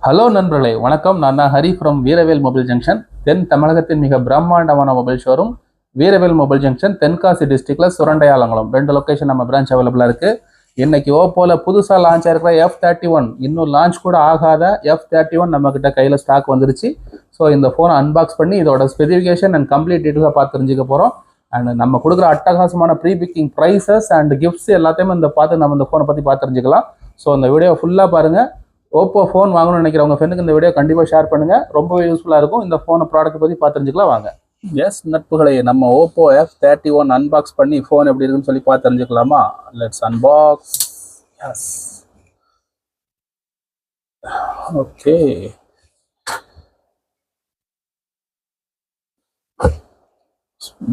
Hello நண்பர்களே, வணக்கம். நான் தான் ஹரி ஃப்ரம் வீரவேல் மொபைல் ஜங்ஷன். தென் தமிழகத்தின் மிக பிரம்மாண்டமான மொபைல் ஷோரூம் வீரவேல் மொபைல் ஜங்ஷன், தென்காசி டிஸ்ட்ரிக்ட்ல சுரண்டையாலங்குளம் 2 லொகேஷன் நம்ம பிரான்ச் அவைலபிளா இருக்கு. இன்னைக்கு ஓப்போல புதுசா லான்ச் ஆயிருக்கிற F31, இன்னும் லான்ச் கூட ஆகாத F31 நம்ம கிட்ட கையில ஸ்டாக் வந்துருச்சு. ஸோ இந்த ஃபோனை அன்பாக்ஸ் பண்ணி இதோட ஸ்பெசிஃபிகேஷன் அண்ட் கம்ப்ளீட் டீட்டெயிலாக பார்த்து தெரிஞ்சுக்க போறோம். அண்ட் நம்ம கொடுக்குற அட்டகாசமான pre booking prices and gifts எல்லாத்தையுமே நம்ம இந்த ஃபோனை பத்தி பார்த்து தெரிஞ்சுக்கலாம். ஸோ இந்த வீடியோ ஃபுல்லா பாருங்க. ஓப்போ ஃபோன் வாங்கணும்னு நினைக்கிறவங்க ஃப்ரெண்டுக்கு இந்த வீடியோ கண்டிப்பாக ஷேர் பண்ணுங்க. ரொம்பவே யூஸ்ஃபுல்லாக இருக்கும். இந்த ஃபோனை ப்ராடக்ட் பற்றி பார்த்து தெரிஞ்சுக்கலாம் வாங்க. எஸ் நட்புகளை, நம்ம ஓப்போ F31 அன்பாக்ஸ் பண்ணி ஃபோன் எப்படி இருக்குன்னு சொல்லி பார்த்து தெரிஞ்சுக்கலாமா? Let's unbox. Yes, okay.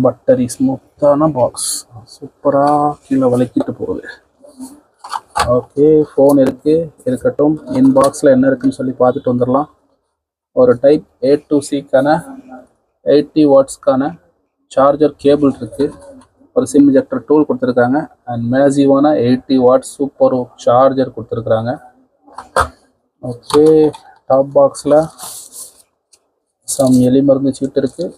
Buttery ஸ்மூத்தான பாக்ஸ், சூப்பராக கீழே வலிக்கிட்டு போகுது. ஓகே, ஃபோன் இருக்கட்டும். இன்பாக்ஸில் என்ன இருக்குன்னு சொல்லி பார்த்துட்டு வந்துடலாம். ஒரு டைப் A to Cக்கான 80 வாட்ஸ்க்கான சார்ஜர் கேபிள் இருக்குது. ஒரு சிம் இஜெக்டர் டூல் கொடுத்துருக்காங்க. அண்ட் மேசிவான 80 வாட்ஸ் சூப்பர் சார்ஜர் கொடுத்துருக்குறாங்க. ஓகே, டாப் பாக்ஸில் சம் எலி மருந்து சீட்டு இருக்குது.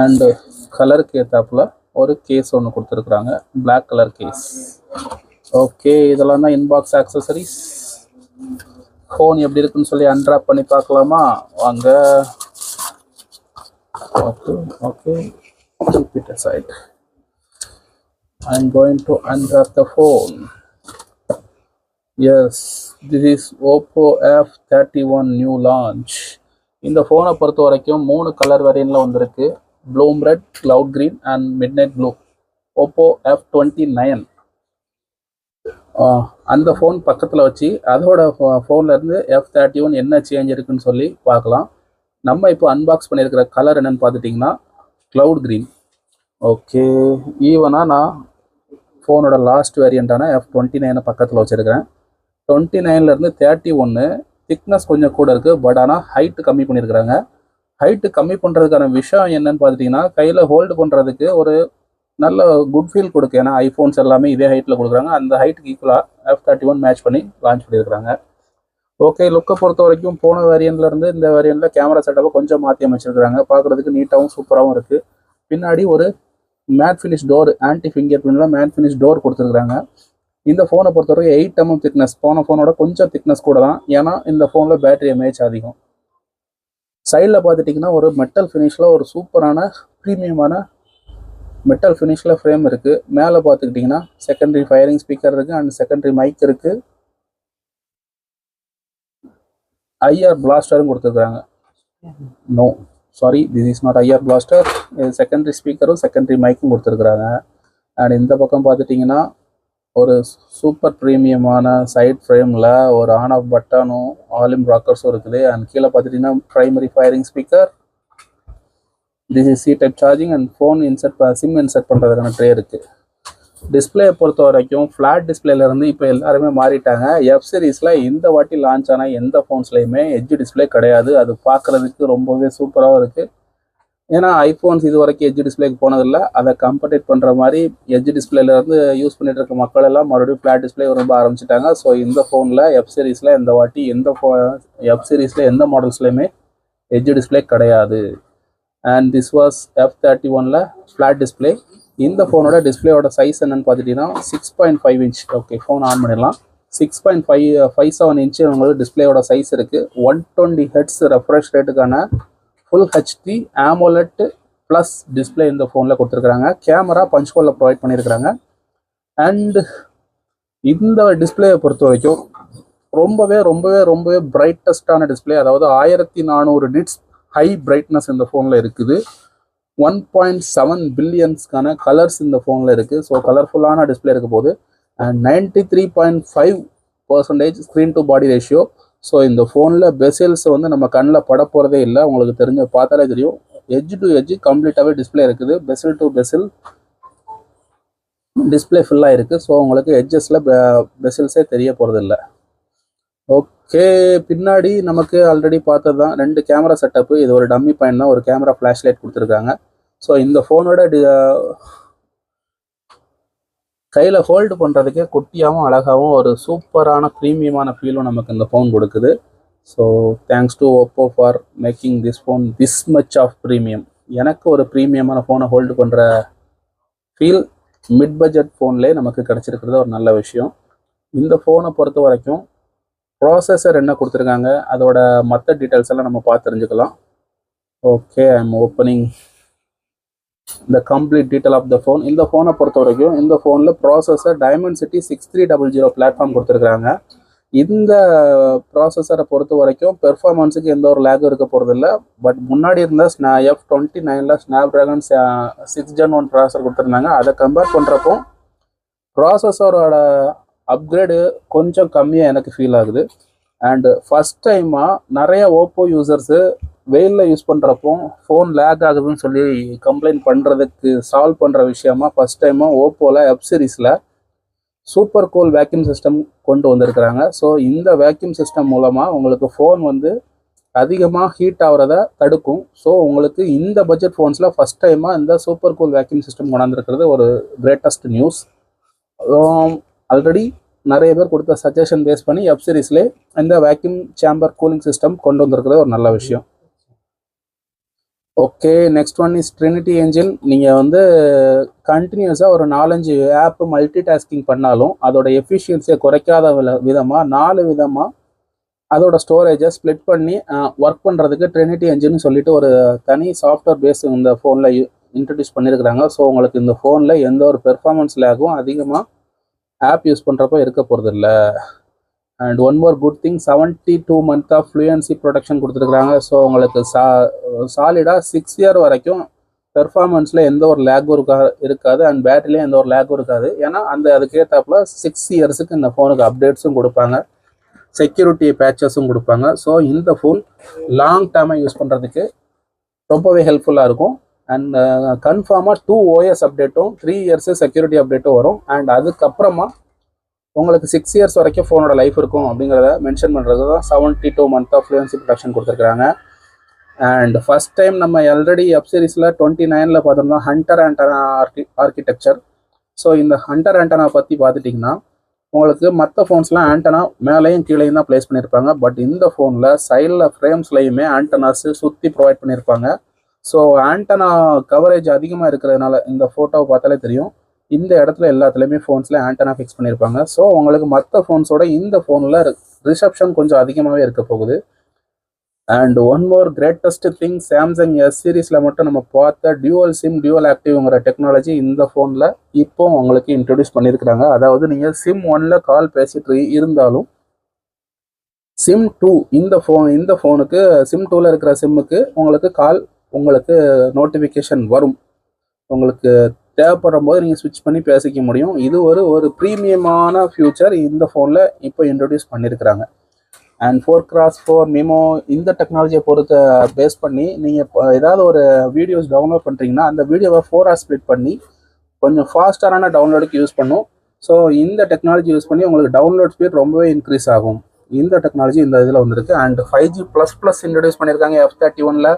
அண்டு கலருக்கு ஏற்றாப்புல ஒரு கேஸ் ஒன்று கொடுத்துருக்குறாங்க, பிளாக் கலர் கேஸ். ஓகே, இதெல்லாம் தான் இன்பாக்ஸ் ஆக்சசரிஸ். ஃபோன் எப்படி இருக்குன்னு சொல்லி அன்ராப் பண்ணி பார்க்கலாமா வாங்க. Okay okay, keep it aside. I'm going to unwrap the phone. Yes, this is Oppo F31 new launch. இந்த ஃபோனை பொறுத்த வரைக்கும் 3 கலர் வேரியன்ட்ல வந்திருக்கு. Bloom red, cloud green and midnight blue. Oppo F29 அந்த ஃபோன் பக்கத்தில் வச்சு அதோட ஃபோன்லேருந்து F31 என்ன சேஞ்ச் இருக்குன்னு சொல்லி பார்க்கலாம். நம்ம இப்போ அன்பாக்ஸ் பண்ணியிருக்கிற கலர் என்னென்னு பார்த்துட்டிங்கன்னா க்ளவுட் க்ரீன். ஓகே, ஈவனாக நான் ஃபோனோட லாஸ்ட் வேரியண்ட்டான F29 பக்கத்தில் வச்சுருக்கிறேன். 29லேருந்து 31 திக்னஸ் கொஞ்சம் கூட இருக்குது. பட் ஆனால் ஹைட்டு கம்மி பண்ணியிருக்கிறாங்க. ஹைட்டு கம்மி பண்ணுறதுக்கான விஷயம் என்னன்னு பார்த்துட்டிங்கன்னா, கையில் ஹோல்டு பண்ணுறதுக்கு ஒரு நல்ல குட் ஃபீல் கொடுக்கு. ஏன்னா ஐஃபோன்ஸ் எல்லாமே இதே ஹைட்டில் கொடுக்குறாங்க. அந்த ஹைட்டுக்கு ஈக்குவலாக F31 மேட்ச் பண்ணி லான்ச் பண்ணியிருக்கிறாங்க. ஓகே, லுக்கை பொறுத்த வரைக்கும் போன வேரியண்ட்லேருந்து இந்த வேரியண்ட்டில் கேமரா செட்டப்பை கொஞ்சம் மாற்றி அமைச்சிருக்கிறாங்க. பார்க்குறதுக்கு நீட்டாகவும் சூப்பராகவும் இருக்குது. பின்னாடி ஒரு matte finish door, anti finger பிரிண்டில் மேட் ஃபினிஷ் டோர் கொடுத்துருக்குறாங்க. இந்த ஃபோனை பொறுத்த வரைக்கும் 8 mm திக்னஸ், போன ஃபோனோட கொஞ்சம் திக்னஸ் கூட தான். ஏன்னா இந்த ஃபோனில் பேட்டரி எம்ஏஹெச் அதிகம். சைடில் பார்த்துட்டிங்கன்னா ஒரு மெட்டல் ஃபினிஷில் ஒரு சூப்பரான ப்ரீமியமான மெட்டல் ஃபினிஷில் ஃப்ரேம் இருக்குது. மேலே பார்த்துக்கிட்டிங்கன்னா செகண்டரி ஃபயரிங் ஸ்பீக்கர் இருக்குது அண்ட் செகண்டரி மைக் இருக்குது. ஐஆர் பிளாஸ்டரும் கொடுத்துருக்குறாங்க. No sorry, this is not IR blaster. Secondary ஸ்பீக்கரும் செகண்டரி மைக்கும் கொடுத்துருக்குறாங்க. அண்ட் இந்த பக்கம் பார்த்துட்டிங்கன்னா ஒரு சூப்பர் ப்ரீமியமான சைட் ஃப்ரேமில் ஒரு ஆன் ஆஃப் பட்டனும் ஆலிம் ராக்கர்ஸும் இருக்குது. அண்ட் கீழே பார்த்துட்டிங்கன்னா primary firing speaker. This is C-type charging and phone sim insert பண்ணுறதுக்கான ட்ரே இருக்குது. டிஸ்பிளேயை பொறுத்த வரைக்கும் ஃப்ளாட் டிஸ்பிளேலேருந்து இப்போ எல்லாருமே மாறிட்டாங்க. F சீரீஸில் இந்த வாட்டி லான்ச் ஆன எந்த ஃபோன்ஸ்லையுமே எட்ஜ் டிஸ்பிளே கிடையாது. அது பார்க்குறதுக்கு ரொம்பவே சூப்பராகவும் இருக்குது. ஏன்னா ஐஃபோன்ஸ் இது வரைக்கும் எட்ஜ் டிஸ்பிளேக்கு போனதில்லை. அதை கம்பேர் பண்ணுற மாதிரி எட்ஜ் டிஸ்பிளேலேருந்து யூஸ் பண்ணிட்டு இருக்க மக்கள் எல்லாம் மறுபடியும் ஃப்ளாட் டிஸ்பிளே ரொம்ப ஆரம்பிச்சிட்டாங்க. ஸோ இந்த ஃபோனில் F சீரீஸில் இந்த வாட்டி F சீரீஸில் எந்த மாடல்ஸ்லையுமே எட்ஜ் டிஸ்பிளே கிடையாது. அண்ட் திஸ் வாஸ் F31ல ஃப்ளாட் டிஸ்பிளே. இந்த ஃபோனோட டிஸ்பிளேயோட சைஸ் என்னன்னு பார்த்துட்டிங்கன்னா 6.5 inch. ஓகே, ஃபோன் ஆன் பண்ணிடலாம். 6.57 inch உங்களுக்கு டிஸ்பிளேயோட சைஸ் இருக்குது. 120 Hz ரெஃப்ரெஷ் ரேட்டுக்கான full HD AMOLED plus display இந்த ஃபோனில் கொடுத்துருக்குறாங்க. கேமரா பஞ்ச் ஹோலில் ப்ரொவைட் பண்ணியிருக்கிறாங்க. அண்ட் இந்த டிஸ்பிளேயை பொறுத்த வரைக்கும் ரொம்பவே பிரைட்டஸ்டான டிஸ்பிளே. அதாவது 1400 nits ஹை பிரைட்னஸ் இந்த ஃபோனில் இருக்குது. 1.7 பில்லியன்ஸ்க்கான கலர்ஸ் இந்த ஃபோனில் இருக்குது. ஸோ கலர்ஃபுல்லான டிஸ்பிளே இருக்க போது. And 93.5% screen to body ratio. So இந்த ஃபோனில் பெசில்ஸ் நம்ம கண்ணில் பட போகிறதே இல்லை. உங்களுக்கு பார்த்தாலே தெரியும். எட்ஜ் டு எட்ஜ் கம்ப்ளீட்டாகவே டிஸ்பிளே இருக்குது. பெசில் டு பெசில் டிஸ்பிளே ஃபுல்லாக இருக்குது. ஸோ உங்களுக்கு எட்ஜஸில் பெசில்ஸே தெரிய போகிறதில்ல. ஓகே, பின்னாடி நமக்கு ஆல்ரெடி பார்த்தது தான் 2 கேமரா செட்டப்பு. இது ஒரு டம்மி பாயிண்ட் தான். ஒரு கேமரா ஃப்ளாஷ் லைட் கொடுத்துருக்காங்க. ஸோ இந்த ஃபோனோட கையில் ஹோல்டு பண்ணுறதுக்கே குட்டியாகவும் அழகாகவும் ஒரு சூப்பரான ப்ரீமியமான ஃபீலும் நமக்கு இந்த ஃபோன் கொடுக்குது. So thanks to Oppo for making this phone this much of premium. எனக்கு ஒரு ப்ரீமியமான ஃபோனை ஹோல்டு பண்ணுற ஃபீல் மிட் பட்ஜெட் ஃபோன்லேயே நமக்கு கிடச்சிருக்கிறது ஒரு நல்ல விஷயம். இந்த ஃபோனை பொறுத்த வரைக்கும் ப்ராசஸர் என்ன கொடுத்துருக்காங்க, அதோட மற்ற டீட்டெயில்ஸ் எல்லாம் நம்ம பார்த்து தெரிஞ்சுக்கலாம். Okay, I am opening the complete detail of the phone. இந்த ஃபோனை பொறுத்த வரைக்கும் இந்த ஃபோனில் ப்ராசஸர் Dimensity 6300 பிளாட்ஃபார்ம் கொடுத்துருக்காங்க. இந்த ப்ராசஸரை பொறுத்த வரைக்கும் பெர்ஃபார்மன்ஸுக்கு எந்த ஒரு லேகும் இருக்க போகிறதில்ல. பட் முன்னாடி இருந்த F29 Snapdragon 6 Gen 1 ப்ராசஸர் கொடுத்துருந்தாங்க. அதை கம்பேர் பண்ணுறப்போ ப்ராசஸரோட அப்கிரேடு கொஞ்சம் கம்மியாக எனக்கு ஃபீல் ஆகுது. அண்டு ஃபஸ்ட் டைமாக நிறைய ஓப்போ யூசர்ஸு வெயிலில் யூஸ் பண்ணுறப்போ ஃபோன் லேக் ஆகுதுன்னு சொல்லி கம்ப்ளைண்ட் பண்ணுறதுக்கு சால்வ் பண்ணுற விஷயமா ஃபஸ்ட் டைமாக ஓப்போவில் எஃப் சீரீஸில் சூப்பர் கூல் வேக்யூம் சிஸ்டம் கொண்டு வந்திருக்கிறாங்க. ஸோ இந்த வேக்யூம் சிஸ்டம் மூலமாக உங்களுக்கு ஃபோன் வந்து அதிகமாக ஹீட் ஆகிறத தடுக்கும். ஸோ உங்களுக்கு இந்த பட்ஜெட் ஃபோன்ஸில் ஃபஸ்ட் டைமாக இந்த சூப்பர் கூல் வேக்யூம் சிஸ்டம் கொண்டாந்துருக்கிறது ஒரு கிரேட்டஸ்ட் நியூஸ். ஆல்ரெடி நிறைய பேர் கொடுத்த சஜஷன் பேஸ் பண்ணி எஃப் சீரீஸ்லேயே இந்த வேக்யூம் சேம்பர் கூலிங் சிஸ்டம் கொண்டு வந்திருக்கிறது ஒரு நல்ல விஷயம். Okay, next one is Trinity engine. நீங்கள் வந்து கண்டினியூஸாக ஒரு 4-5 ஆப் மல்டி டாஸ்கிங் பண்ணாலும் அதோட எஃபிஷியன்சியை குறைக்காத விதமாக 4 விதமாக அதோட ஸ்டோரேஜை ஸ்ப்ளிட் பண்ணி ஒர்க் பண்ணுறதுக்கு ட்ரினிட்டி என்ஜின் சொல்லிட்டு ஒரு தனி சாஃப்ட்வேர் பேஸ் இந்த ஃபோனில் இன்ட்ரடியூஸ் பண்ணியிருக்கிறாங்க. ஸோ உங்களுக்கு இந்த ஃபோனில் எந்த ஒரு பெர்ஃபார்மன்ஸ் லேகும் அதிகமாக ஆப் யூஸ் பண்ணுறப்போ இருக்க போகிறதில்ல. And one more good thing, 72 month of fluency protection கொடுத்துருக்குறாங்க. ஸோ உங்களுக்கு சாலிடாக 6 year வரைக்கும் பெர்ஃபார்மன்ஸில் எந்த ஒரு லேகும் இருக்காது அண்ட் பேட்டரிலையும் எந்த ஒரு லேகும் இருக்காது. ஏன்னா அதுக்கேற்றாப்புல 6 yearsக்கு இந்த ஃபோனுக்கு அப்டேட்ஸும் கொடுப்பாங்க, செக்யூரிட்டி பேட்சஸும் கொடுப்பாங்க. ஸோ இந்த ஃபோன் லாங் டேர்மாக யூஸ் பண்ணுறதுக்கு ரொம்பவே ஹெல்ப்ஃபுல்லாக இருக்கும். அண்ட் கன்ஃபார்மாக 2 OS அப்டேட்டும் 3 years செக்யூரிட்டி அப்டேட்டும் வரும். அண்ட் அதுக்கப்புறமா உங்களுக்கு 6 years வரைக்கும் ஃபோனோட லைஃப் இருக்கும் அப்படிங்கிறத மென்ஷன் பண்ணுறது தான் 72 month ஆஃப் ஃப்ளூயன்சி ப்ரொடக்ஷன் கொடுத்துருக்குறாங்க. அண்ட் ஃபஸ்ட் டைம் நம்ம ஆல்ரெடி எஃப் சீரீஸில் 29 பார்த்தோம்னா ஹண்டர் ஆண்டனா ஆர்கிடெக்சர். ஸோ இந்த ஹண்டர் ஆண்டனா பற்றி பார்த்துட்டிங்கன்னா உங்களுக்கு மற்ற ஃபோன்ஸ்லாம் ஆண்டனா மேலேயும் கீழேயும் தான் ப்ளேஸ் பண்ணியிருப்பாங்க. பட் இந்த ஃபோனில் சைடில் ஃப்ரேம்ஸ்லையுமே ஆண்டனாஸு சுற்றி ப்ரொவைட் பண்ணியிருப்பாங்க. ஸோ ஆண்டனா கவரேஜ் அதிகமாக இருக்கிறதுனால இந்த ஃபோட்டோவை பார்த்தாலே தெரியும், இந்த இடத்துல எல்லாத்துலேயுமே ஃபோன்ஸில் ஆண்டனா ஃபிக்ஸ் பண்ணியிருப்பாங்க. ஸோ உங்களுக்கு மற்ற ஃபோன்ஸோட இந்த ஃபோனில் ரிசப்ஷன் கொஞ்சம் அதிகமாகவே இருக்க போகுது. And one more greatest thing, Samsung S சீரீஸில் மட்டும் நம்ம பார்த்த டியூவல் சிம் டியூவல் ஆக்டிவ்ங்கிற டெக்னாலஜி இந்த ஃபோனில் இப்போ உங்களுக்கு இன்ட்ரடியூஸ் பண்ணியிருக்கிறாங்க. அதாவது நீங்கள் SIM 1 கால் பேசிட்டு இருந்தாலும் SIM 2 இந்த ஃபோனுக்கு SIM 2 இருக்கிற சிம்முக்கு உங்களுக்கு நோட்டிஃபிகேஷன் வரும். உங்களுக்கு தேவைப்படும் போது நீங்கள் ஸ்விட்ச் பண்ணி பேசிக்க முடியும். இது ஒரு ப்ரீமியமான ஃபியூச்சர் இந்த ஃபோனில் இப்போ இன்ட்ரடியூஸ் பண்ணியிருக்கிறாங்க. அண்ட் 4x4 மிமோ இந்த டெக்னாலஜியை பேஸ் பண்ணி நீங்கள் ஏதாவது ஒரு வீடியோஸ் டவுன்லோட் பண்ணுறீங்கன்னா அந்த வீடியோவை 4 ஸ்ப்ளிட் பண்ணி கொஞ்சம் ஃபாஸ்டரான டவுன்லோடுக்கு யூஸ் பண்ணும். ஸோ இந்த டெக்னாலஜி யூஸ் பண்ணி உங்களுக்கு டவுன்லோட் ஸ்பீட் ரொம்பவே இன்க்ரீஸ் ஆகும். இந்த டெக்னாலஜி இந்த இதில் வந்திருக்கு. அண்ட் 5G++ இன்ட்ரடியூஸ் பண்ணியிருக்காங்க F31.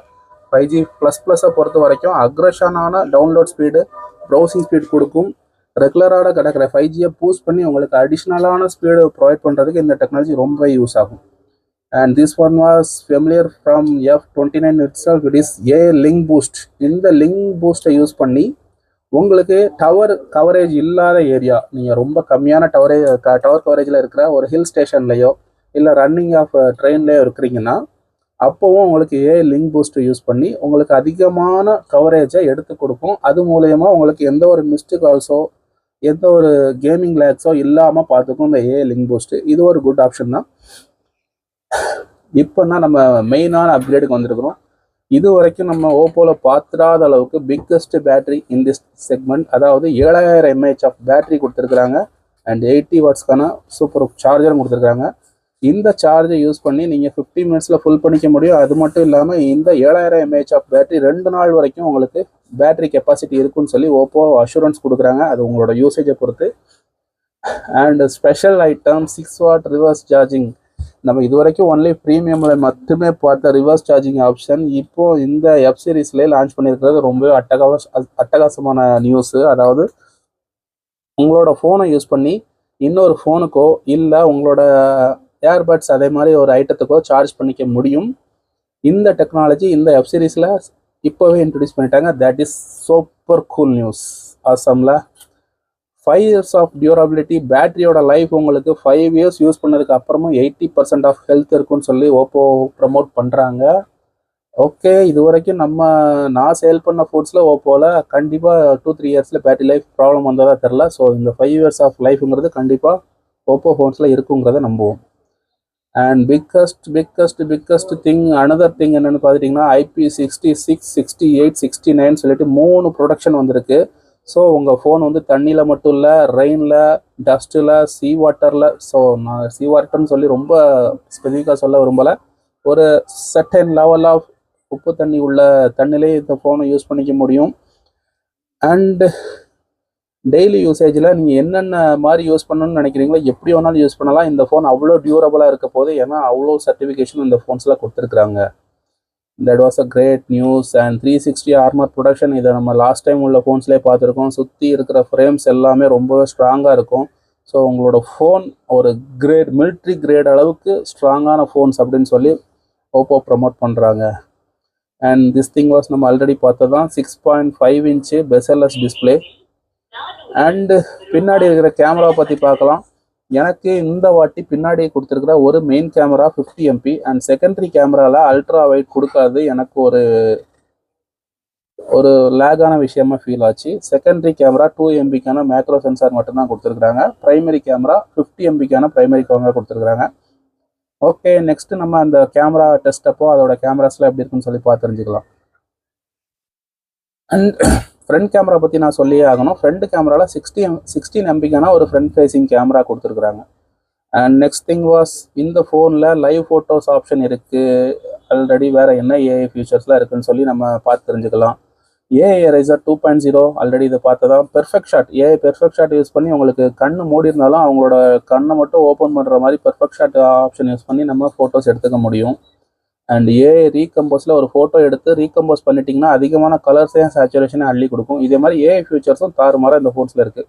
5G++-ஐ பொறுத்த வரைக்கும் அக்ரெஷனான டவுன்லோட் ஸ்பீடு, ப்ரௌசிங் ஸ்பீட் கொடுக்கும். ரெகுலராக கிடக்கிற 5G-யை பூஸ்ட் பண்ணி உங்களுக்கு அடிஷ்னலான ஸ்பீடு ப்ரொவைட் பண்ணுறதுக்கு இந்த டெக்னாலஜி ரொம்ப யூஸ் ஆகும். And this one was familiar from F29 itself. It is link boost. இந்த லிங்க் பூஸ்ட்டை யூஸ் பண்ணி உங்களுக்கு டவர் கவரேஜ் இல்லாத ஏரியா, நீங்கள் ரொம்ப கம்மியான டவர் கவரேஜில் இருக்கிற ஒரு ஹில் ஸ்டேஷன்லையோ இல்லை ரன்னிங் ஆஃப் ட்ரெயின்லேயோ இருக்கிறீங்கன்னா அப்போவும் உங்களுக்கு லிங்க் பூஸ்ட் யூஸ் பண்ணி உங்களுக்கு அதிகமான கவரேஜை எடுத்து கொடுக்கும். அது மூலயமா உங்களுக்கு எந்த ஒரு மிஸ்டு கால்ஸோ எந்த ஒரு கேமிங் லேக்ஸோ இல்லாமல் பார்த்துக்கும் இந்த லிங்க் பூஸ்ட்டு. இது ஒரு குட் ஆப்ஷன் தான். இப்போ தான் நம்ம மெயினான அப்கிரேடுக்கு வந்திருக்கிறோம். இது வரைக்கும் நம்ம ஓப்போவில் பார்த்துடாத அளவுக்கு biggest battery in this segment. அதாவது 7000 mAh ஆஃப் பேட்டரி கொடுத்துருக்குறாங்க. அண்ட் 80 wattsக்கான சூப்பர் சார்ஜரும் கொடுத்துருக்காங்க. இந்த சார்ஜை யூஸ் பண்ணி நீங்கள் 50 minutes ஃபுல் பண்ணிக்க முடியும். அது மட்டும் இல்லாமல் இந்த 7000 mAh ஆஃப் பேட்டரி 2 நாள் வரைக்கும் உங்களுக்கு பேட்டரி கெப்பாசிட்டி இருக்குன்னு சொல்லி ஓப்போ அஷூரன்ஸ் கொடுக்குறாங்க. அது உங்களோட யூசேஜை பொறுத்து. And special item 6 watt reverse charging. நம்ம இது வரைக்கும் ஒன்லி ப்ரீமியமில் மட்டுமே பார்த்த ரிவர்ஸ் சார்ஜிங் ஆப்ஷன் இப்போது இந்த எஃப் சீரீஸ்லேயே லான்ச் பண்ணியிருக்கிறது ரொம்பவே அட்டகாசமான நியூஸு. அதாவது உங்களோட ஃபோனை யூஸ் பண்ணி இன்னொரு ஃபோனுக்கோ இல்லை உங்களோட ஏர்பட்ஸ் அதே மாதிரி ஒரு ஐட்டத்துக்கோ சார்ஜ் பண்ணிக்க முடியும். இந்த டெக்னாலஜி இந்த வெப் சீரிஸில் இப்போவே இன்ட்ரடியூஸ் பண்ணிட்டாங்க. That is super cool news. ஆசம்ல 5 years ஆஃப் டியூரபிலிட்டி, பேட்டரியோட லைஃப் உங்களுக்கு 5 years யூஸ் பண்ணதுக்கு அப்புறமும் 80% ஆஃப் ஹெல்த் இருக்குன்னு சொல்லி ஓப்போ ப்ரமோட் பண்ணுறாங்க. ஓகே, இது வரைக்கும் நான் சேல் பண்ண ஃபோன்ஸில் ஓப்போவில் கண்டிப்பாக 2-3 yearsல பேட்டரி லைஃப் ப்ராப்ளம் வந்ததா தெரில. ஸோ இந்த 5 years ஆஃப் லைஃப்ங்கிறது கண்டிப்பாக ஓப்போ ஃபோன்ஸில் இருக்குங்கிறத நம்புவோம். And biggest thing, another thing என்னென்னு பார்த்துட்டிங்கன்னா IP66, 68, 69 சொல்லிட்டு 3 ப்ரொடக்ஷன் வந்திருக்கு. ஸோ உங்கள் ஃபோன் வந்து தண்ணியில் மட்டும் இல்லை, ரெயினில், டஸ்ட்டில், சீ வாட்டரில், ஸோ நான் சீ வாட்டர்னு சொல்லி ரொம்ப ஸ்பெசிஃபிக்காக சொல்ல விரும்பலை, ஒரு சர்டன் லெவல் ஆஃப் உப்பு தண்ணி உள்ள தண்ணிலே இந்த ஃபோனை யூஸ் பண்ணிக்க முடியும். அண்டு டெய்லி யூசேஜில் நீங்கள் என்னென்ன மாதிரி யூஸ் பண்ணணும்னு நினைக்கிறீங்களோ எப்படி வேணாலும் யூஸ் பண்ணலாம். இந்த ஃபோன் அவ்வளோ டியூரபுளாக இருக்க போது, ஏன்னா அவ்வளோ சர்டிஃபிகேஷன் இந்த ஃபோன்ஸில் கொடுத்துருக்குறாங்க. That was a great news. And 360 armour protection, இதை நம்ம லாஸ்ட் டைம் உள்ள ஃபோன்ஸ்லேயே பார்த்துருக்கோம். சுற்றி இருக்கிற ஃப்ரேம்ஸ் எல்லாமே ரொம்பவே ஸ்ட்ராங்காக இருக்கும். ஸோ உங்களோட ஃபோன் ஒரு மிலிட்ரி கிரேட் அளவுக்கு ஸ்ட்ராங்கான ஃபோன்ஸ் அப்படின்னு சொல்லி ஓப்போ ப்ரமோட் பண்ணுறாங்க. அண்ட் திஸ் திங் வாஸ் நம்ம ஆல்ரெடி பார்த்தது தான், 6.5 inch பெசல்லெஸ் டிஸ்பிளே. அண்டு பின்னாடி இருக்கிற கேமரா பற்றி பார்க்கலாம். எனக்கு இந்த வாட்டி பின்னாடி கொடுத்துருக்கிற ஒரு main camera 50 MP and secondary கேமராவில் அல்ட்ரா வைட் கொடுக்காது எனக்கு ஒரு லேகான விஷயமா ஃபீல் ஆச்சு. செகண்டரி கேமரா 2 MBக்கான மேக்ரோ சென்சார் மட்டும்தான் கொடுத்துருக்குறாங்க. ப்ரைமரி கேமரா 50 MBக்கான ப்ரைமரி கேமரா கொடுத்துருக்குறாங்க. ஓகே, நெக்ஸ்ட் நம்ம அந்த கேமரா டெஸ்ட் அப்போ அதோட கேமராஸ்லாம் எப்படி இருக்குன்னு சொல்லி பார்த்து தெரிஞ்சுக்கலாம். அண்ட் ஃப்ரண்ட் கேமரா பற்றி நான் சொல்லியே ஆகணும். ஃப்ரண்ட் கேமராவில் 16 MBக்கான ஒரு ஃப்ரண்ட் ஃபேஸிங் கேமரா கொடுத்துருக்குறாங்க. அண்ட் நெக்ஸ்ட் திங் வாஸ், இந்த ஃபோனில் லைவ் ஃபோட்டோஸ் ஆப்ஷன் இருக்குது. ஆல்ரெடி வேறு என்ன ஏஐ ஃபியூச்சர்ஸ்லாம் இருக்குதுன்னு சொல்லி நம்ம பார்த்து தெரிஞ்சுக்கலாம். ஏஐ எரேசர் 2.0 ஆல்ரெடி இதை பார்த்ததான். Perfect shot, AI perfect shot use பண்ணி உங்களுக்கு கண்ணு மூடி இருந்தாலும் அவங்களோட கண்ணை மட்டும் ஓப்பன் பண்ணுற மாதிரி பெர்ஃபெக்ட் ஷாட் ஆப்ஷன் யூஸ் பண்ணி நம்ம ஃபோட்டோஸ் எடுத்துக்க முடியும். அண்ட் ஏஐ ரீகம்போஸில் ஒரு ஃபோட்டோ எடுத்து ரீகம்போஸ் பண்ணிட்டிங்கன்னா அதிகமான கலர்ஸையும் சேச்சுரேஷனையும் அள்ளி கொடுக்கும். இதே மாதிரி ஏஐ ஃபியூச்சர்ஸும் தாறுமாறாக இந்த ஃபோன்ஸில் இருக்குது.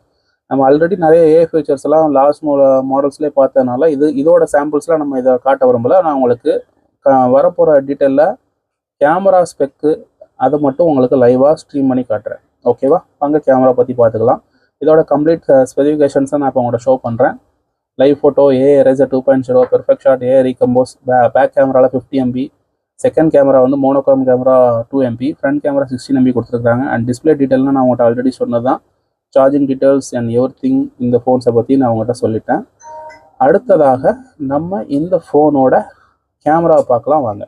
நம்ம ஆல்ரெடி நிறைய ஏஐ ஃபியூச்சர்ஸ் எல்லாம் லாஸ்ட் மாடல்ஸ்லேயே பார்த்ததுனால இதோட சாம்பிள்ஸ்லாம் நம்ம இதை காட்ட விரும்பல. நான் உங்களுக்கு வரப்போகிற டீட்டெயிலில் கேமரா ஸ்பெக்கு அதை மட்டும் உங்களுக்கு லைவாக ஸ்ட்ரீம் பண்ணி காட்டுறேன். ஓகேவா, அங்கே கேமரா பற்றி பார்த்துக்கலாம். இதோட கம்ப்ளீட் ஸ்பெசிஃபிகேஷன்ஸை நான் இப்போ உங்கள்கிட்ட ஷோ பண்ணுறேன். Live photo, AI eraser 2.0, perfect shot, AI recompose, back கேமராவில் 50 MB, செகண்ட் கேமரா வந்து monochrome camera 2 MB, front camera 16 MB கொடுத்துருக்காங்க. அண்ட் டிஸ்பிளே டீட்டெயில்னா நான் உங்கள்கிட்ட ஆல்ரெடி சொன்னது தான். சார்ஜிங் டீட்டெயில்ஸ் அண்ட் எவ்ரிதிங் இந்த ஃபோன்ஸை பற்றி நான் உங்கள்கிட்ட சொல்லிட்டேன். அடுத்ததாக நம்ம இந்த ஃபோனோட கேமராவை பார்க்கலாம் வாங்க.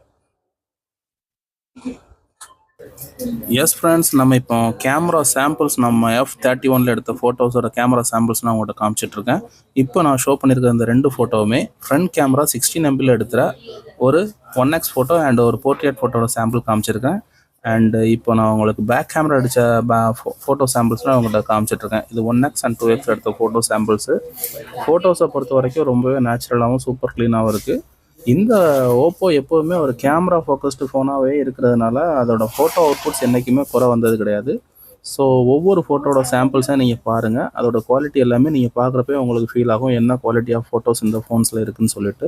எஸ் ஃப்ரெண்ட்ஸ், நம்ம இப்போ கேமரா சாம்பிள்ஸ் நம்ம F31 எடுத்த ஃபோட்டோஸோட கேமரா சாம்பிள்ஸ் நான் உங்கள்கிட்ட காமிச்சிட்ருக்கேன். இப்போ நான் ஷோ பண்ணியிருக்க இந்த 2 ஃபோட்டோவுமே ஃப்ரண்ட் கேமரா 16 MBயில் எடுத்துகிற ஒரு 1x ஃபோட்டோ அண்ட் ஒரு போர்ட்ரேட் ஃபோட்டோட சாம்பிள் காமிச்சிருக்கேன். அண்டு இப்போ நான் உங்களுக்கு பேக் கேமரா அடித்த ஃபோட்டோ சாம்பிள்ஸ்லாம் உங்கள்கிட்ட காமிச்சிட்ருக்கேன். இது 1x அண்ட் 2x எடுத்த ஃபோட்டோ சாம்பிள்ஸு. ஃபோட்டோஸை பொறுத்த வரைக்கும் ரொம்பவே நேச்சுரலாகவும் சூப்பர் க்ளீனாகவும் இருக்குது. இந்த ஓப்போ எப்போதுமே ஒரு கேமரா ஃபோக்கஸ்டு ஃபோனாகவே இருக்கிறதுனால அதோட ஃபோட்டோ அவுட்புட்ஸ் என்றைக்குமே குறை வந்தது கிடையாது. ஸோ ஒவ்வொரு ஃபோட்டோட சாம்பிள்ஸாக நீங்கள் பாருங்கள். அதோட குவாலிட்டி எல்லாமே நீங்கள் பார்க்குறப்பே உங்களுக்கு ஃபீல் ஆகும் என்ன குவாலிட்டி ஆஃப் ஃபோட்டோஸ் இந்த ஃபோன்ஸில் இருக்குதுன்னு சொல்லிட்டு.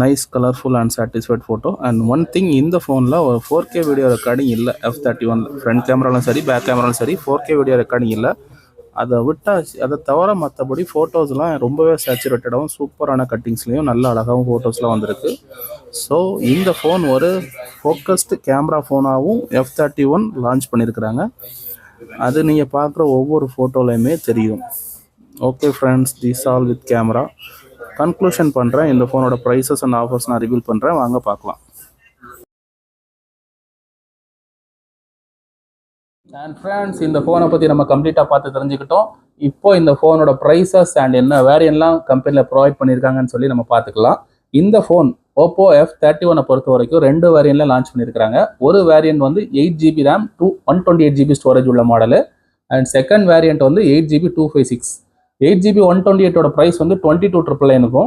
Nice colourful and satisfied photo. And one thing, இந்த ஃபோனில் ஒரு 4K வீடியோ ரெக்கார்டிங் இல்லை. F31 ஃப்ரண்ட் கேமராலும் சரி பேக் கேமராலும் சரி 4K வீடியோ ரெக்கார்டிங் இல்லை. அதை தவிர மற்றபடி ஃபோட்டோஸ்லாம் ரொம்பவே சேச்சுரேட்டடாகவும் சூப்பரான கட்டிங்ஸ்லேயும் நல்ல அழகாகவும் ஃபோட்டோஸ்லாம் வந்திருக்கு. ஸோ இந்த ஃபோன் ஒரு ஃபோக்கஸ்டு கேமரா ஃபோனாகவும் F31 லான்ச் பண்ணியிருக்கிறாங்க. அது நீங்கள் பார்க்குற ஒவ்வொரு ஃபோட்டோலையுமே தெரியும். Okay friends, this all with camera. Conclusion பண்ணுறேன். இந்த ஃபோனோட ப்ரைஸஸ் அண்ட் ஆஃபர்ஸ் நான் ரிவீல் பண்ணுறேன், வாங்க பார்க்கலாம். அண்ட் ஃப்ரெண்ட்ஸ், இந்த ஃபோனை பற்றி நம்ம கம்ப்ளீட்டாக பார்த்து தெரிஞ்சுக்கிட்டோம். இப்போ இந்த ஃபோனோட ப்ரைஸஸ் அண்ட் என்ன வேரியன்ட்லாம் கம்பெனியில் ப்ரொவைட் பண்ணியிருக்காங்கன்னு சொல்லி நம்ம பார்த்துக்கலாம். இந்த ஃபோன் ஓப்போ F31 பொறுத்த வரைக்கும் 2 வேரியன்ட்ல லான்ச் பண்ணியிருக்காங்க. ஒரு வேரியன்ட் வந்து 8GB RAM 128GB ஸ்டோரேஜ் உள்ள மாடலு. அண்ட் செகண்ட் வேரியன்ட் வந்து 8GB 256. 8GB 128ஓட ப்ரைஸ் வந்து 22,999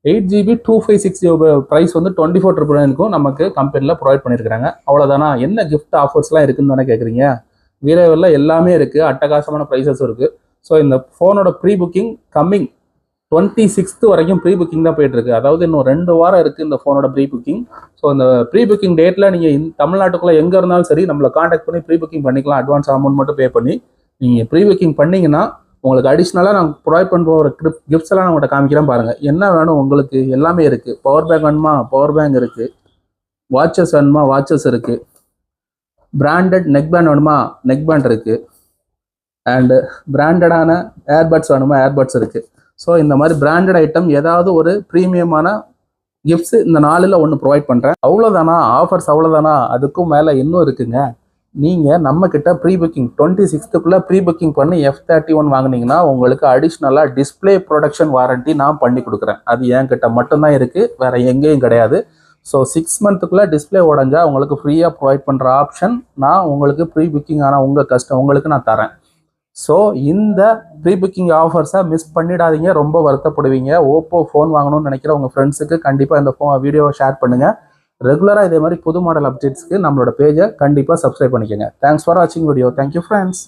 8GB 256 ப்ரைஸ் வந்து 24,999 நமக்கு கம்பெனியில் ப்ரொவைட் பண்ணியிருக்காங்க. அவ்வளோதானா? என்ன கிஃப்ட் ஆஃபர்ஸ்லாம் இருக்குன்னு தானே கேட்குறீங்க? வீரவில் எல்லாமே இருக்குது, அட்டகாசமான ப்ரைஸஸும் இருக்குது. ஸோ இந்த ஃபோனோட ப்ரீ புக்கிங் கம்மிங் 26th வரைக்கும் ப்ரீ புக்கிங் தான் போயிட்டு இருக்கு. அதாவது இன்னும் 2 வாரம் இருக்குது இந்த ஃபோனோட ப்ரீ புக்கிங். ஸோ இந்த ப்ரீ புக்கிங் டேட்டில் நீங்கள் தமிழ்நாட்டுக்குள்ளே எங்கே இருந்தாலும் சரி நம்மளை காண்டாக்ட் பண்ணி ப்ரீ புக்கிங் பண்ணிக்கலாம். அட்வான்ஸ் அமௌண்ட் மட்டும் பே பண்ணி நீங்கள் ப்ரீ புக்கிங் பண்ணிங்கன்னா உங்களுக்கு அடிஷ்னலாக நாங்கள் ப்ரொவைட் பண்ணுற ஒரு கிஃப்ட்ஸ் எல்லாம் நான் உங்கள்கிட்ட காமிக்கிறேன் பாருங்கள். என்ன வேணும் உங்களுக்கு எல்லாமே இருக்குது. பவர் பேங்க் வேணுமா பவர் பேங்க் இருக்குது, வாட்சஸ் வேணுமா வாட்சஸ் இருக்குது, பிராண்டட் நெக் பேண்ட் வேணுமா நெக் பேண்ட் இருக்குது, அண்டு பிராண்டடான ஏர்பட்ஸ் வேணுமா ஏர்பட்ஸ் இருக்குது. ஸோ இந்த மாதிரி பிராண்டட் ஐட்டம் ஏதாவது ஒரு ப்ரீமியமான கிஃப்ட்ஸ் இந்த 4ல் 1 ப்ரொவைட் பண்ணுறேன். அவ்வளோதானா ஆஃபர்ஸ்? அவ்வளோதானா? அதுக்கும் மேலே இன்னும் இருக்குங்க. நீங்கள் நம்மக்கிட்ட pre booking 26th pre booking பண்ணி F31 வாங்கினீங்கன்னா உங்களுக்கு அடிஷ்னலாக டிஸ்பிளே ப்ரொடக்ஷன் வாரண்ட்டி நான் பண்ணி கொடுக்குறேன். அது என்கிட்ட மட்டும்தான் இருக்குது, வேறு எங்கேயும் கிடையாது. ஸோ 6 months டிஸ்பிளே உடஞ்சா உங்களுக்கு ஃப்ரீயாக ப்ரொவைட் பண்ணுற ஆப்ஷன் நான் உங்களுக்கு ப்ரீ புக்கிங் ஆனால் உங்களுக்கு நான் தரேன். ஸோ இந்த ப்ரீ புக்கிங் ஆஃபர்ஸை மிஸ் பண்ணிடாதீங்க, ரொம்ப வருத்தப்படுவீங்க. ஓப்போ ஃபோன் வாங்கணும்னு நினைக்கிற உங்கள் ஃப்ரெண்ட்ஸுக்கு கண்டிப்பாக இந்த வீடியோவை ஷேர் பண்ணுங்கள். ரெகுலராக இதே மாதிரி புது மாடல் அப்டேட்ஸ்க்கு நம்மளோட பேஜை கண்டிப்பாக சப்ஸ்கிரைப் பண்ணிக்கோங்க. தேங்க்ஸ் ஃபார் வாட்சிங் வீடியோ. Thank you friends.